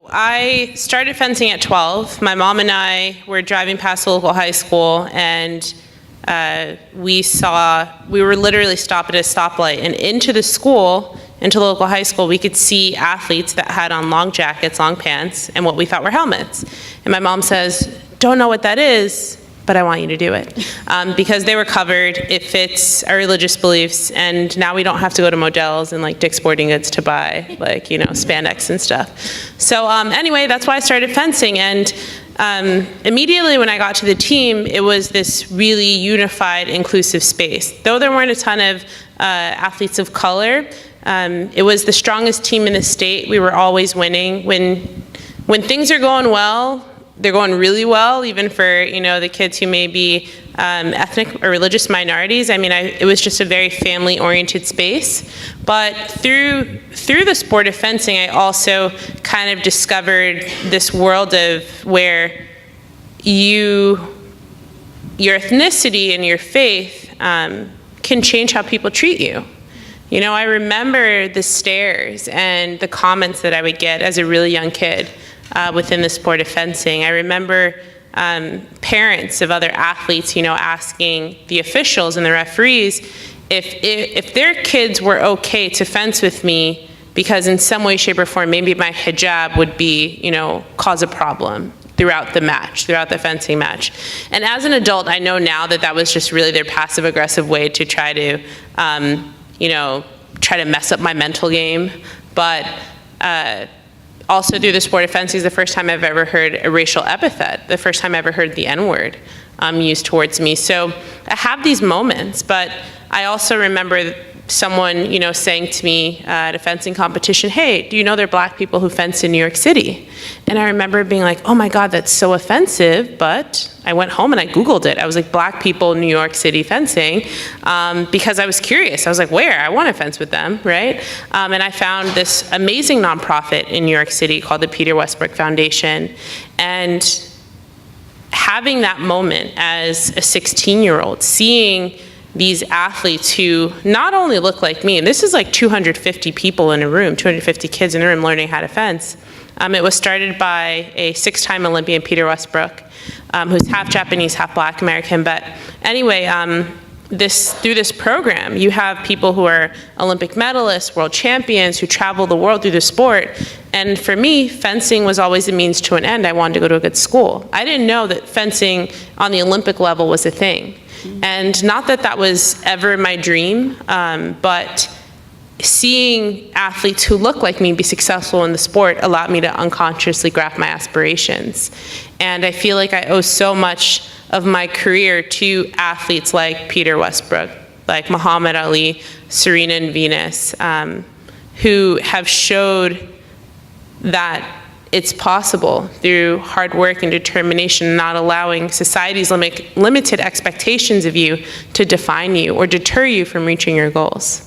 I started fencing at 12. My mom and I were driving past the local high school, and we were literally stopped at a stoplight, and into the school, into the local high school, we could see athletes that had on long jackets, long pants, and what we thought were helmets. And my mom says, "Don't know what that is, but I want you to do it." Because they were covered, it fits our religious beliefs, and now we don't have to go to Modell's and like Dick's Sporting Goods to buy like, spandex and stuff. So anyway, that's why I started fencing, and immediately when I got to the team, it was this really unified, inclusive space. Though there weren't a ton of athletes of color, it was the strongest team in the state. We were always winning. When things are going well, they're going really well, even for the kids who may be ethnic or religious minorities. I mean, it was just a very family-oriented space. But through the sport of fencing, I also kind of discovered this world of where your ethnicity and your faith can change how people treat you. I remember the stares and the comments that I would get as a really young kid within the sport of fencing. I remember parents of other athletes, asking the officials and the referees if their kids were okay to fence with me because in some way, shape, or form, maybe my hijab would be, cause a problem throughout the fencing match. And as an adult, I know now that was just really their passive-aggressive way to try to, try to mess up my mental game. But also through the sport of fencing is the first time I've ever heard a racial epithet, the first time I ever heard the N-word used towards me. So I have these moments, but I also remember someone, saying to me at a fencing competition, "Hey, do you know there are black people who fence in New York City?" And I remember being like, "Oh my God, that's so offensive," but I went home and I Googled it. I was like, black people in New York City fencing, because I was curious. I was like, where? I want to fence with them, right? And I found this amazing nonprofit in New York City called the Peter Westbrook Foundation. And having that moment as a 16-year-old, seeing these athletes who not only look like me, and this is like 250 people in a room, 250 kids in a room learning how to fence. It was started by a 6-time Olympian, Peter Westbrook, who's half Japanese, half Black American. But anyway, through this program, you have people who are Olympic medalists, world champions, who travel the world through the sport. And for me, fencing was always a means to an end. I wanted to go to a good school. I didn't know that fencing on the Olympic level was a thing. And not that was ever my dream, but seeing athletes who look like me be successful in the sport allowed me to unconsciously graft my aspirations. And I feel like I owe so much of my career to athletes like Peter Westbrook, like Muhammad Ali, Serena and Venus, who have showed that it's possible through hard work and determination, not allowing society's limited expectations of you to define you or deter you from reaching your goals.